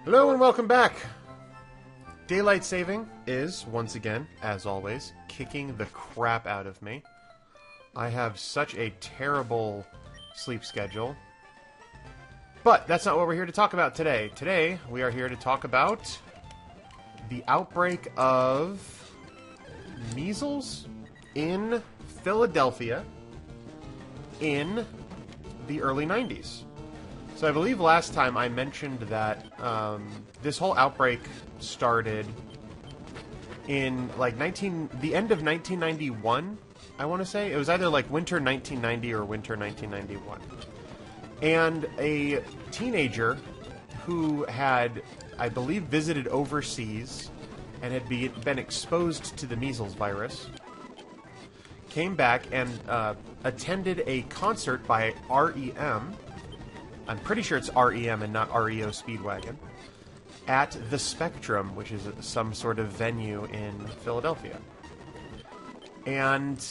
Hello and welcome back! Daylight saving is, once again, as always, kicking the crap out of me. I have such a terrible sleep schedule. But that's not what we're here to talk about today. Today, we are here to talk about the outbreak of measles in Philadelphia in the early 90s. So I believe last time I mentioned that this whole outbreak started in like the end of 1991, I want to say. It was either like winter 1990 or winter 1991. And a teenager who had, I believe, visited overseas and had been exposed to the measles virus came back and attended a concert by REM. I'm pretty sure it's REM and not REO Speedwagon, at the Spectrum, which is some sort of venue in Philadelphia. And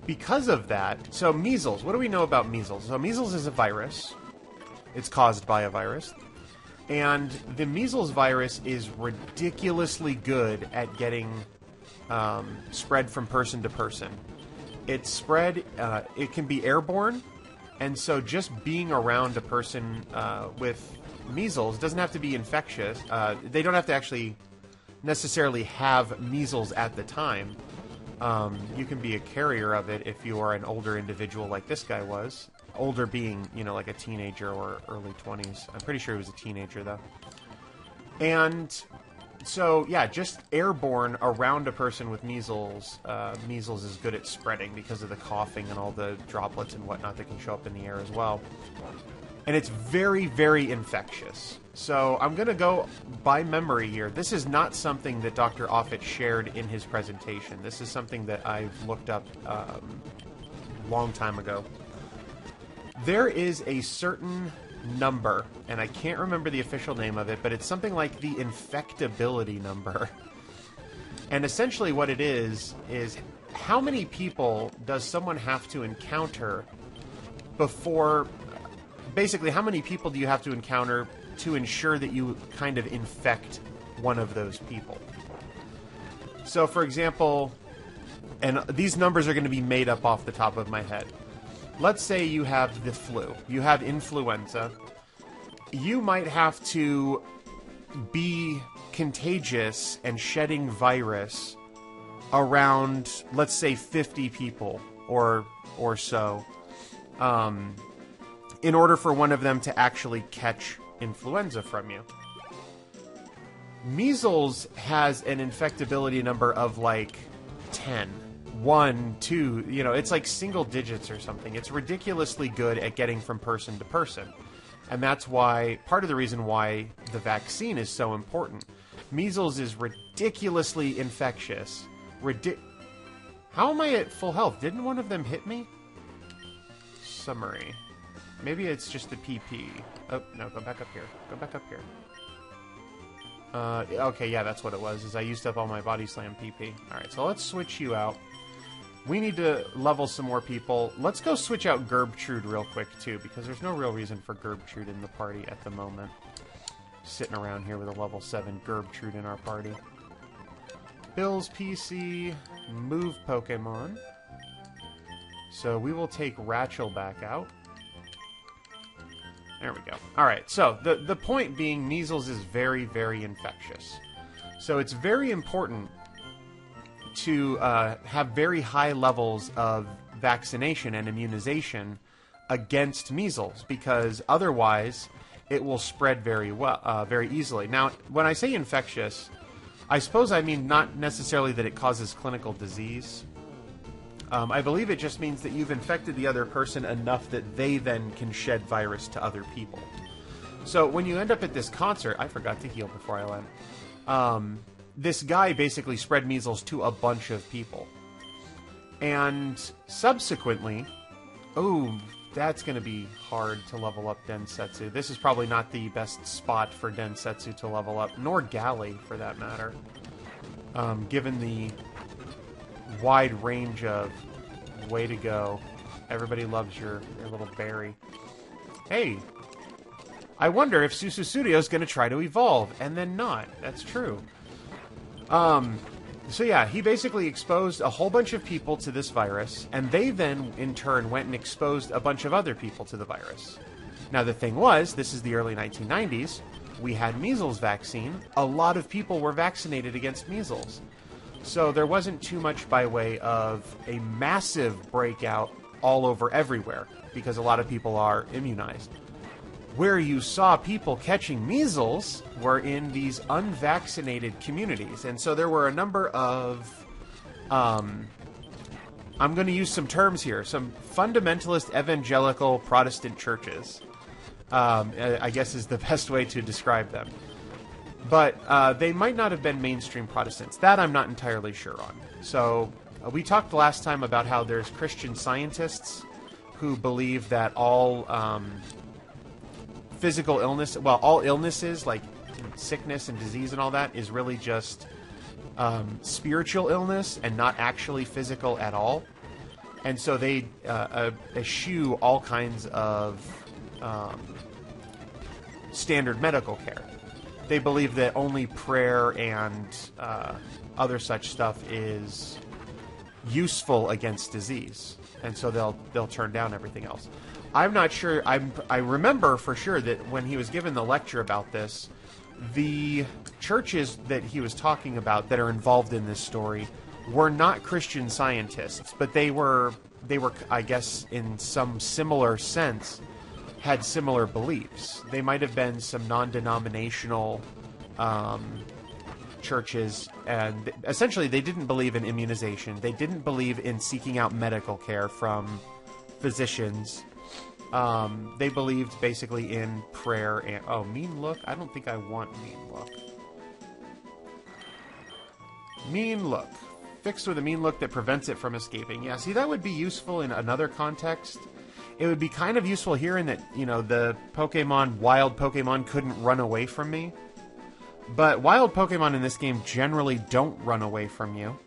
because of that, so measles, what do we know about measles? So measles is a virus. It's caused by a virus. And the measles virus is ridiculously good at getting spread from person to person. It's spread, it can be airborne. And so just being around a person with measles doesn't have to be infectious. They don't have to actually necessarily have measles at the time. You can be a carrier of it if you are an older individual like this guy was. Older being, you know, like a teenager or early 20s. I'm pretty sure he was a teenager, though. And so, yeah, just airborne around a person with measles, measles is good at spreading because of the coughing and all the droplets and whatnot that can show up in the air as well. And it's very, very infectious. So I'm going to go by memory here. This is not something that Dr. Offit shared in his presentation. This is something that I've looked up a long time ago. There is a certain number, and I can't remember the official name of it, but it's something like the infectability number. And essentially what it is how many people does someone have to encounter before... Basically, how many people do you have to encounter to ensure that you kind of infect one of those people? So, for example, and these numbers are going to be made up off the top of my head. Let's say you have the flu. You have influenza. You might have to be contagious and shedding virus around, let's say, 50 people or so. In order for one of them to actually catch influenza from you. Measles has an infectability number of like 10. 1, 2, you know, it's like single digits or something. It's ridiculously good at getting from person to person. And that's why, part of the reason why the vaccine is so important. Measles is ridiculously infectious. How am I at full health? Didn't one of them hit me? Summary. Maybe it's just the PP. Oh, no, go back up here. Go back up here. Okay, yeah, that's what it was, is I used up all my body slam PP. Alright, so let's switch you out. We need to level some more people. Let's go switch out Gerbtrude real quick, too, because there's no real reason for Gerbtrude in the party at the moment. Sitting around here with a level 7 Gerbtrude in our party. Bill's PC, move Pokemon. So we will take Rachel back out. There we go. Alright, so the point being, measles is very, very infectious. So it's very important to have very high levels of vaccination and immunization against measles, because otherwise it will spread very easily. Now, when I say infectious, I suppose I mean not necessarily that it causes clinical disease. I believe it just means that you've infected the other person enough that they then can shed virus to other people. So when you end up at this concert, I forgot to heal before I went. This guy basically spread measles to a bunch of people. And subsequently, oh, that's going to be hard to level up Densetsu. This is probably not the best spot for Densetsu to level up, nor Galley for that matter. Given the wide range of way to go. Everybody loves your little berry. Hey, I wonder if Sususudeo is going to try to evolve, and then not. That's true. So yeah, he basically exposed a whole bunch of people to this virus, and they then, in turn, went and exposed a bunch of other people to the virus. Now, the thing was, this is the early 1990s, we had measles vaccine. A lot of people were vaccinated against measles. So there wasn't too much by way of a massive breakout all over everywhere, because a lot of people are immunized. Where you saw people catching measles were in these unvaccinated communities. And so there were a number of, I'm going to use some terms here, some fundamentalist evangelical Protestant churches, I guess is the best way to describe them. But they might not have been mainstream Protestants. That I'm not entirely sure on. So we talked last time about how there's Christian scientists who believe that all physical illness, well, all illnesses like sickness and disease and all that is really just spiritual illness and not actually physical at all. And so they eschew all kinds of standard medical care. They believe that only prayer and other such stuff is useful against disease, and so they'll turn down everything else. I'm not sure. I remember for sure that when he was given the lecture about this, the churches that he was talking about that are involved in this story were not Christian scientists, but they were, I guess, in some similar sense, had similar beliefs. They might have been some non-denominational churches, and essentially they didn't believe in immunization. They didn't believe in seeking out medical care from physicians. They believed basically in prayer and... Oh, mean look? I don't think I want mean look. Mean look. Fixed with a mean look that prevents it from escaping. Yeah, see, that would be useful in another context. It would be kind of useful here in that, you know, the Pokemon, wild Pokemon, couldn't run away from me. But wild Pokemon in this game generally don't run away from you.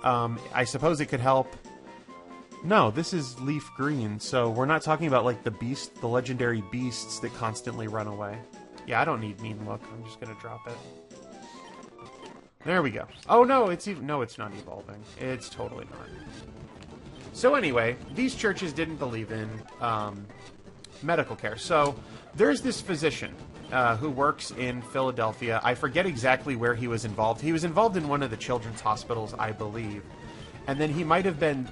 I suppose it could help... No, this is LeafGreen, so we're not talking about, like, the legendary beasts that constantly run away. Yeah, I don't need mean look. I'm just gonna drop it. There we go. Oh, no, it's not evolving. It's totally not. So anyway, these churches didn't believe in medical care. So there's this physician who works in Philadelphia. I forget exactly where he was involved. He was involved in one of the children's hospitals, I believe. And then he might have been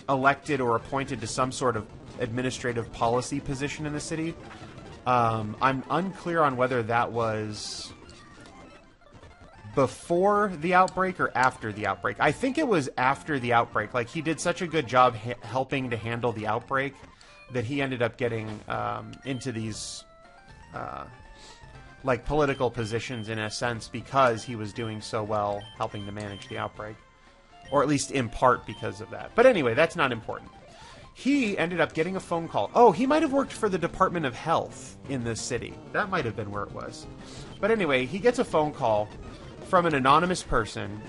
elected or appointed to some sort of administrative policy position in the city. I'm unclear on whether that was before the outbreak or after the outbreak. I think it was after the outbreak. Like, he did such a good job helping to handle the outbreak that he ended up getting into these like political positions in a sense because he was doing so well helping to manage the outbreak. Or at least in part because of that. But anyway, that's not important. He ended up getting a phone call. Oh, he might have worked for the Department of Health in this city. That might have been where it was. But anyway, he gets a phone call from an anonymous person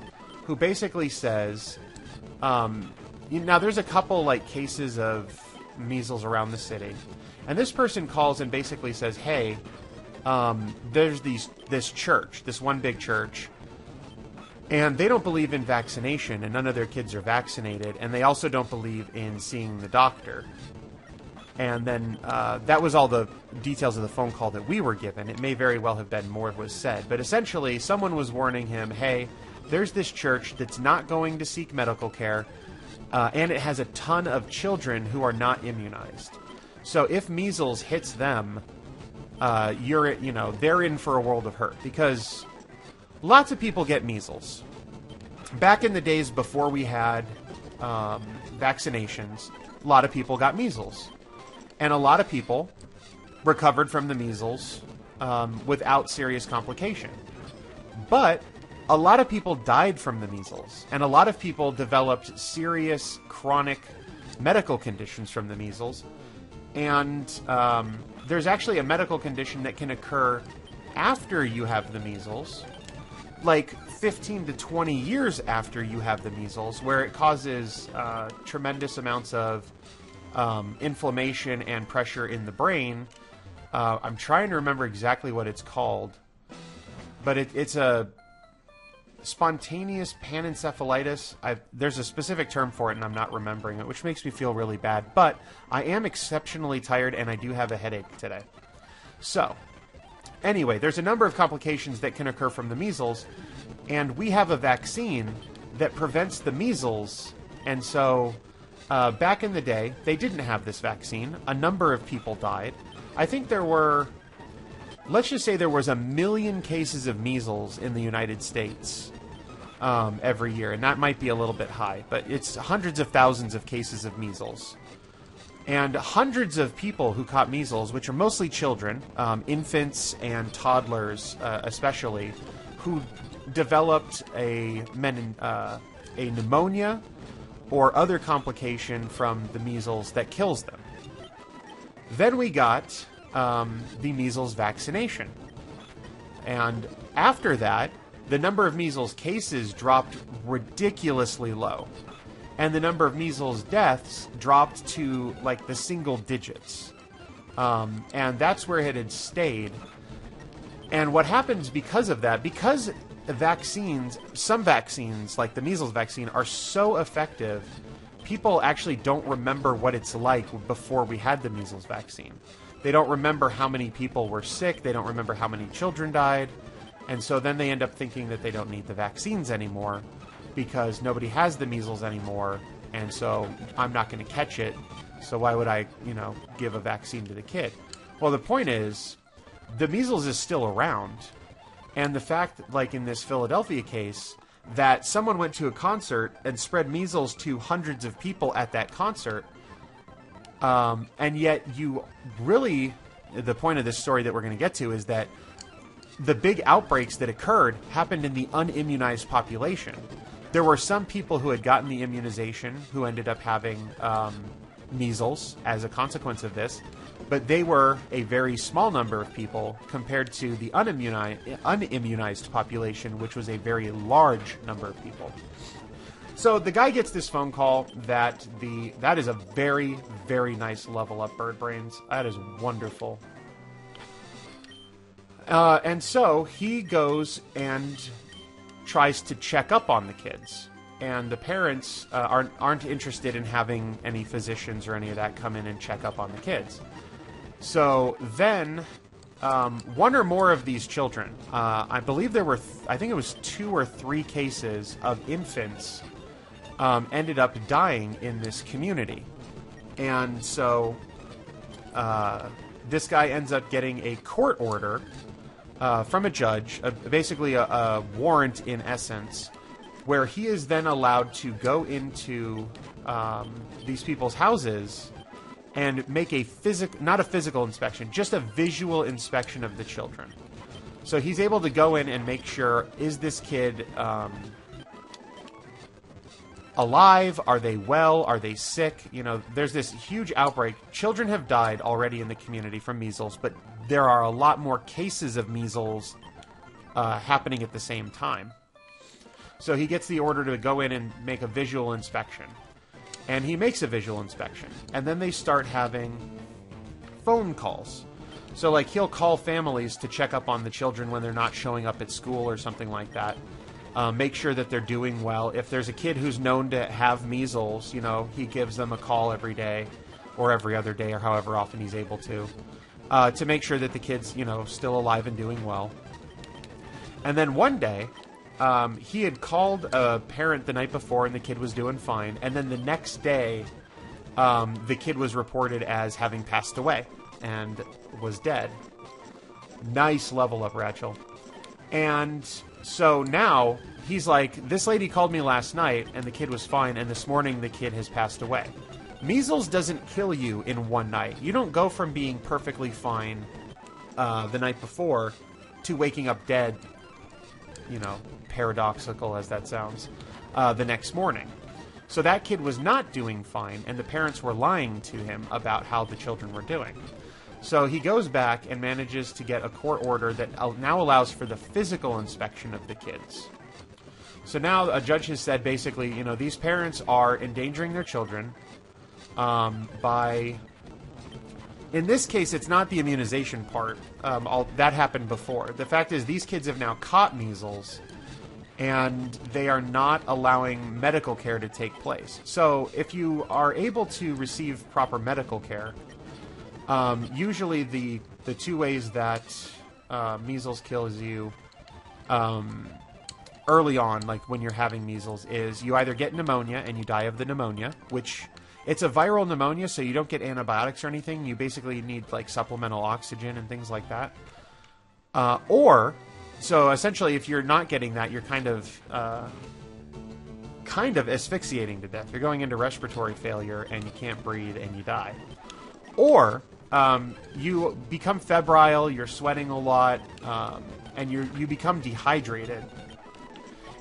who basically says, now there's a couple like cases of measles around the city. And this person calls and basically says, hey, there's this church, this one big church, and they don't believe in vaccination, and none of their kids are vaccinated, and they also don't believe in seeing the doctor. And then that was all the details of the phone call that we were given. It may very well have been more was said. But essentially, someone was warning him, hey, there's this church that's not going to seek medical care, and it has a ton of children who are not immunized. So if measles hits them, they're in for a world of hurt. Because lots of people get measles. Back in the days before we had vaccinations, a lot of people got measles. And a lot of people recovered from the measles without serious complication. But a lot of people died from the measles. And a lot of people developed serious chronic medical conditions from the measles. And there's actually a medical condition that can occur after you have the measles, like 15 to 20 years after you have the measles, where it causes tremendous amounts of inflammation and pressure in the brain I'm trying to remember exactly what it's called, but it's a spontaneous panencephalitis. There's a specific term for it, and I'm not remembering it, which makes me feel really bad. But I am exceptionally tired, and I do have a headache today. So, anyway, there's a number of complications that can occur from the measles, and we have a vaccine that prevents the measles. And so, back in the day, they didn't have this vaccine. A number of people died. I think there were... Let's just say there was 1 million cases of measles in the United States every year, and that might be a little bit high, but it's hundreds of thousands of cases of measles. And hundreds of people who caught measles, which are mostly children, infants and toddlers especially, who developed a pneumonia or other complication from the measles that kills them. Then we got... the measles vaccination. And after that, the number of measles cases dropped ridiculously low. And the number of measles deaths dropped to, like, the single digits. And that's where it had stayed. And what happens because of that, because vaccines, some vaccines, like the measles vaccine, are so effective, people actually don't remember what it's like before we had the measles vaccine. They don't remember how many people were sick. They don't remember how many children died. And so then they end up thinking that they don't need the vaccines anymore because nobody has the measles anymore. And so I'm not going to catch it. So why would I, give a vaccine to the kid? Well, the point is, the measles is still around. And the fact, like in this Philadelphia case, that someone went to a concert and spread measles to hundreds of people at that concert, and yet the point of this story that we're going to get to is that the big outbreaks that occurred happened in the unimmunized population. There were some people who had gotten the immunization who ended up having measles as a consequence of this, but they were a very small number of people compared to the unimmunized population, which was a very large number of people. So the guy gets this phone call that is a very, very nice level up, Bird Brains. That is wonderful. And so he goes and tries to check up on the kids. And the parents aren't interested in having any physicians or any of that come in and check up on the kids. So then one or more of these children, I believe there were, I think it was 2 or 3 cases of infants ended up dying in this community. And so this guy ends up getting a court order from a judge, basically a warrant in essence, where he is then allowed to go into these people's houses and make not a physical inspection, just a visual inspection of the children. So he's able to go in and make sure, is this kid alive? Are they well? Are they sick? There's this huge outbreak. Children have died already in the community from measles, but there are a lot more cases of measles happening at the same time. So he gets the order to go in and make a visual inspection. And he makes a visual inspection. And then they start having phone calls. So, like, he'll call families to check up on the children when they're not showing up at school or something like that. Make sure that they're doing well. If there's a kid who's known to have measles, he gives them a call every day or every other day or however often he's able to make sure that the kid's, still alive and doing well. And then one day, he had called a parent the night before and the kid was doing fine. And then the next day, the kid was reported as having passed away and was dead. Nice level up, Rachel. And so now he's like, this lady called me last night and the kid was fine, and this morning the kid has passed away. Measles doesn't kill you in one night. You don't go from being perfectly fine the night before to waking up dead, paradoxical as that sounds, the next morning. So that kid was not doing fine, and the parents were lying to him about how the children were doing. So he goes back and manages to get a court order that now allows for the physical inspection of the kids. So now a judge has said, basically, these parents are endangering their children by In this case, it's not the immunization part. That happened before. The fact is, these kids have now caught measles, and they are not allowing medical care to take place. So if you are able to receive proper medical care, usually the two ways that measles kills you early on, like when you're having measles, is you either get pneumonia and you die of the pneumonia, which it's a viral pneumonia, so you don't get antibiotics or anything. You basically need like supplemental oxygen and things like that. So essentially, if you're not getting that, you're kind of asphyxiating to death. You're going into respiratory failure and you can't breathe and you die. Or you become febrile, you're sweating a lot, and you become dehydrated.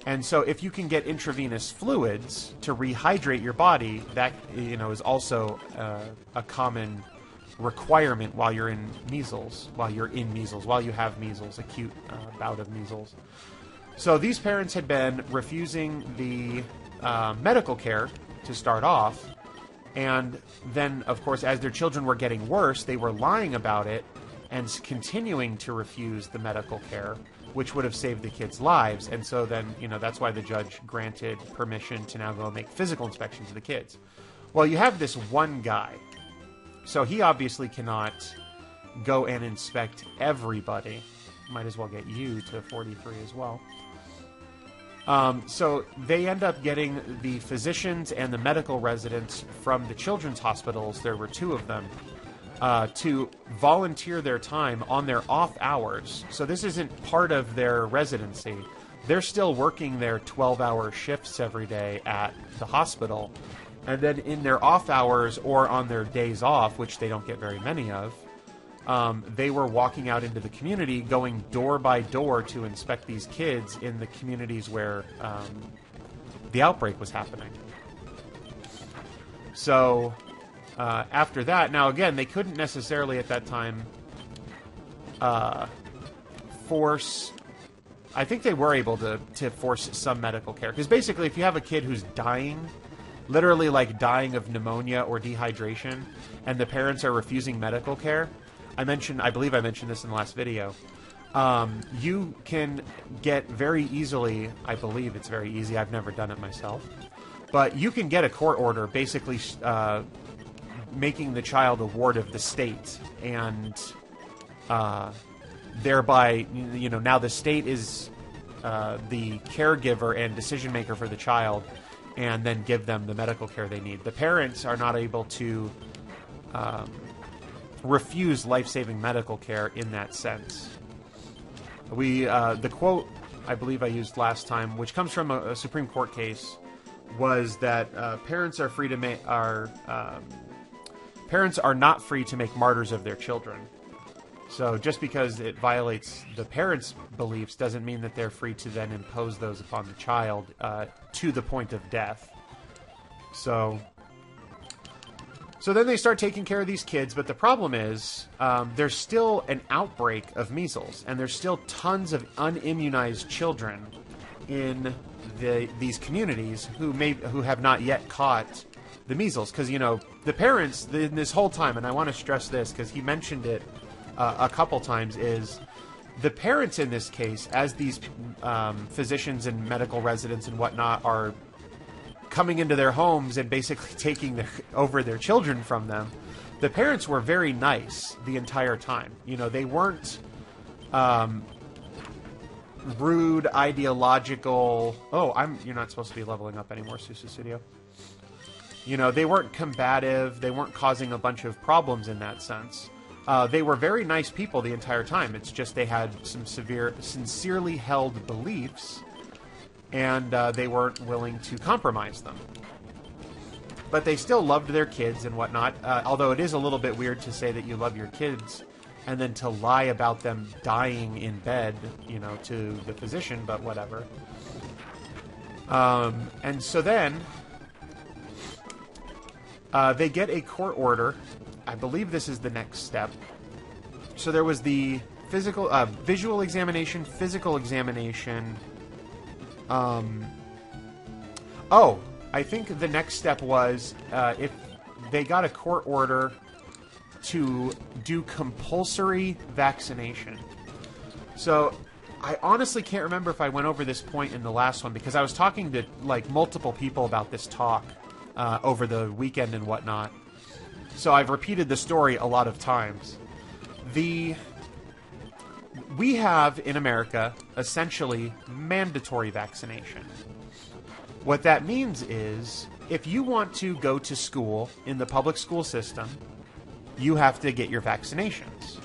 And so if you can get intravenous fluids to rehydrate your body, that is also a common requirement while you have measles, acute bout of measles. So these parents had been refusing the medical care to start off, and then, of course, as their children were getting worse, they were lying about it and continuing to refuse the medical care, which would have saved the kids' lives. And so then, that's why the judge granted permission to now go and make physical inspections of the kids. Well, you have this one guy, so he obviously cannot go and inspect everybody. Might as well get you to 43 as well. So they end up getting the physicians and the medical residents from the children's hospitals, there were two of them, to volunteer their time on their off hours. So this isn't part of their residency. They're still working their 12-hour shifts every day at the hospital. And then in their off hours or on their days off, which they don't get very many of, they were walking out into the community, going door by door to inspect these kids in the communities where the outbreak was happening. So after that, now again, they couldn't necessarily at that time force... I think they were able to force some medical care. Because basically, if you have a kid who's dying, literally like dying of pneumonia or dehydration, and the parents are refusing medical care, I believe I mentioned this in the last video, you can get very easily, I believe it's very easy, I've never done it myself, but you can get a court order basically making the child a ward of the state, and thereby, now the state is the caregiver and decision maker for the child, and then give them the medical care they need. The parents are not able to refuse life-saving medical care in that sense. The quote I believe I used last time, which comes from a Supreme Court case, was that parents are free to parents are not free to make martyrs of their children. So just because it violates the parents' beliefs doesn't mean that they're free to then impose those upon the child to the point of death. So then they start taking care of these kids, but the problem is there's still an outbreak of measles, and there's still tons of unimmunized children in these communities who have not yet caught the measles. Because, the parents, in this whole time, and I want to stress this because he mentioned it a couple times, is the parents in this case, as these physicians and medical residents and whatnot are coming into their homes and basically taking over their children from them, the parents were very nice the entire time. They weren't rude, ideological. You're not supposed to be leveling up anymore, Susa Studio. They weren't combative. They weren't causing a bunch of problems in that sense. They were very nice people the entire time. It's just they had some sincerely held beliefs, and they weren't willing to compromise them. But they still loved their kids and whatnot, although it is a little bit weird to say that you love your kids and then to lie about them dying in bed, to the physician, but whatever. And so then they get a court order. I believe this is the next step. So there was the visual examination, physical examination. I think the next step was if they got a court order to do compulsory vaccination. So I honestly can't remember if I went over this point in the last one, because I was talking to like multiple people about this talk over the weekend and whatnot. So I've repeated the story a lot of times. We have in America essentially mandatory vaccination. What that means is if you want to go to school in the public school system, you have to get your vaccinations.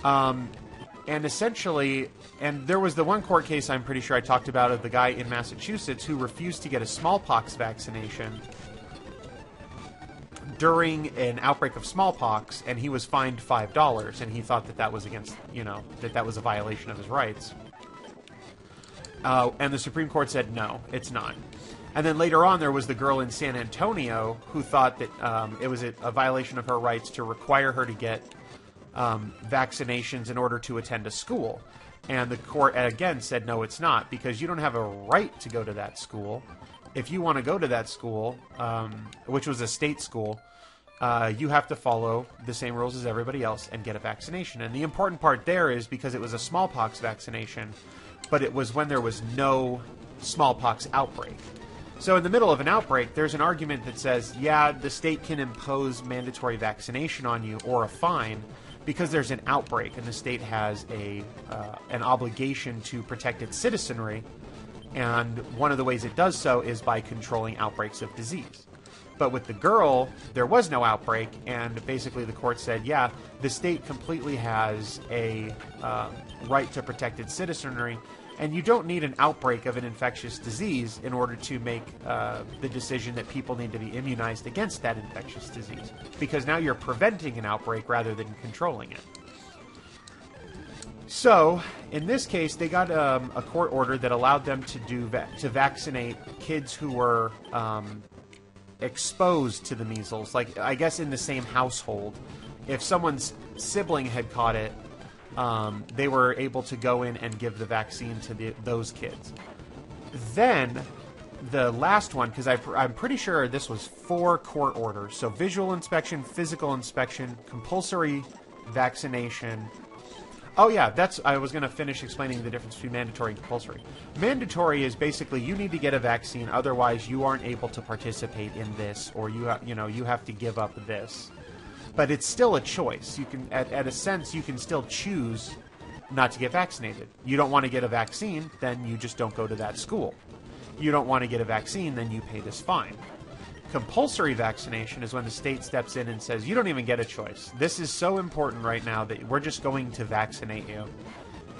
And essentially, and there was the one court case I'm pretty sure I talked about of the guy in Massachusetts who refused to get a smallpox vaccination during an outbreak of smallpox, and he was fined $5, and he thought that that was against, that was a violation of his rights. And the Supreme Court said, no, it's not. And then later on, there was the girl in San Antonio who thought that it was a violation of her rights to require her to get vaccinations in order to attend a school. And the court, again, said, no, it's not, because you don't have a right to go to that school. If you want to go to that school, which was a state school, you have to follow the same rules as everybody else and get a vaccination. And the important part there is because it was a smallpox vaccination, but it was when there was no smallpox outbreak. So in the middle of an outbreak, there's an argument that says, yeah, the state can impose mandatory vaccination on you or a fine because there's an outbreak and the state has an obligation to protect its citizenry. And one of the ways it does so is by controlling outbreaks of disease. But with the girl, there was no outbreak, and basically the court said, yeah, the state completely has a right to protect its citizenry, and you don't need an outbreak of an infectious disease in order to make the decision that people need to be immunized against that infectious disease, because now you're preventing an outbreak rather than controlling it. So, in this case, they got a court order that allowed them to vaccinate kids who were exposed to the measles. Like, I guess in the same household. If someone's sibling had caught it, they were able to go in and give the vaccine to those kids. Then, the last one, because I'm pretty sure this was 4 court orders. So, visual inspection, physical inspection, compulsory vaccination. Oh yeah, I was going to finish explaining the difference between mandatory and compulsory. Mandatory is basically you need to get a vaccine, otherwise you aren't able to participate in this, or you have to give up this. But it's still a choice. You can, at a sense, you can still choose not to get vaccinated. You don't want to get a vaccine, then you just don't go to that school. You don't want to get a vaccine, then you pay this fine. Compulsory vaccination is when the state steps in and says, you don't even get a choice. This is so important right now that we're just going to vaccinate you.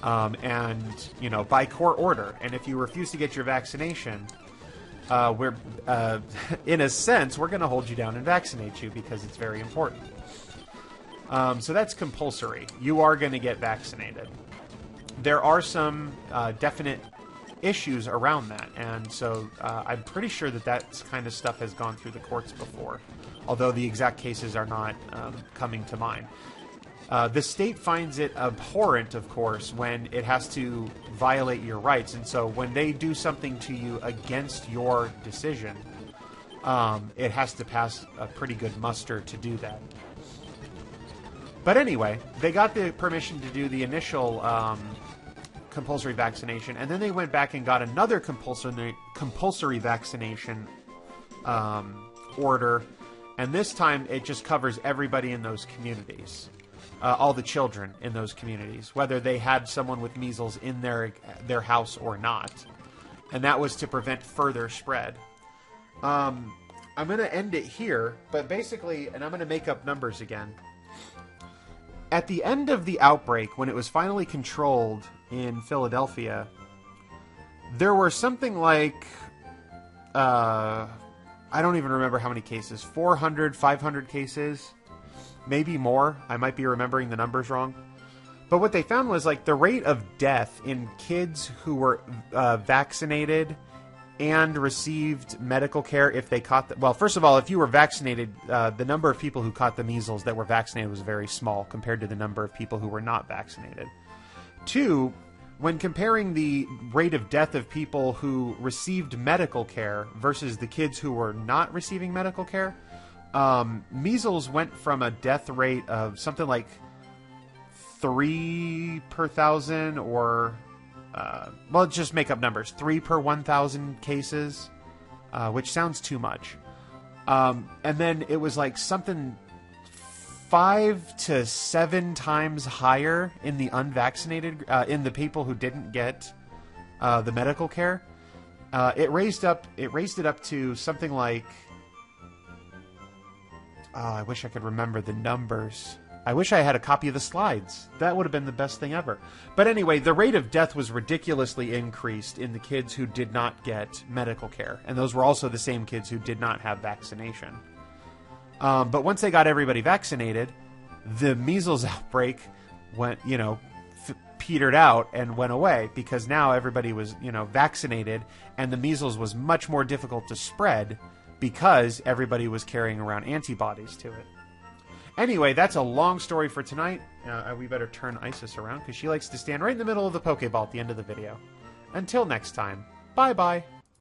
And, by court order. And if you refuse to get your vaccination, we're in a sense, we're going to hold you down and vaccinate you because it's very important. So that's compulsory. You are going to get vaccinated. There are some definite issues around that, and so I'm pretty sure that kind of stuff has gone through the courts before, although the exact cases are not coming to mind. The state finds it abhorrent, of course, when it has to violate your rights, and so when they do something to you against your decision, it has to pass a pretty good muster to do that. But anyway, they got the permission to do the initial compulsory vaccination, and then they went back and got another compulsory vaccination order, and this time it just covers everybody in those communities, all the children in those communities, whether they had someone with measles in their house or not, and that was to prevent further spread. I'm going to end it here, but basically, and I'm going to make up numbers again. At the end of the outbreak, when it was finally controlled in Philadelphia, there were something like, I don't even remember how many cases, 400, 500 cases, maybe more. I might be remembering the numbers wrong. But what they found was like the rate of death in kids who were vaccinated and received medical care if they caught well, first of all, if you were vaccinated, the number of people who caught the measles that were vaccinated was very small compared to the number of people who were not vaccinated. 2, when comparing the rate of death of people who received medical care versus the kids who were not receiving medical care, measles went from a death rate of something like 3 per 1,000, or well, just make up numbers, 3 per 1,000 cases, which sounds too much. And then it was like something 5 to 7 times higher in the unvaccinated, in the people who didn't get the medical care. It raised it up to something like, I wish I could remember the numbers. I wish I had a copy of the slides. That would have been the best thing ever. But anyway, the rate of death was ridiculously increased in the kids who did not get medical care. And those were also the same kids who did not have vaccination. But once they got everybody vaccinated, the measles outbreak went, petered out and went away, because now everybody was, vaccinated, and the measles was much more difficult to spread because everybody was carrying around antibodies to it. Anyway, that's a long story for tonight. We better turn Isis around, because she likes to stand right in the middle of the Pokeball at the end of the video. Until next time, bye-bye.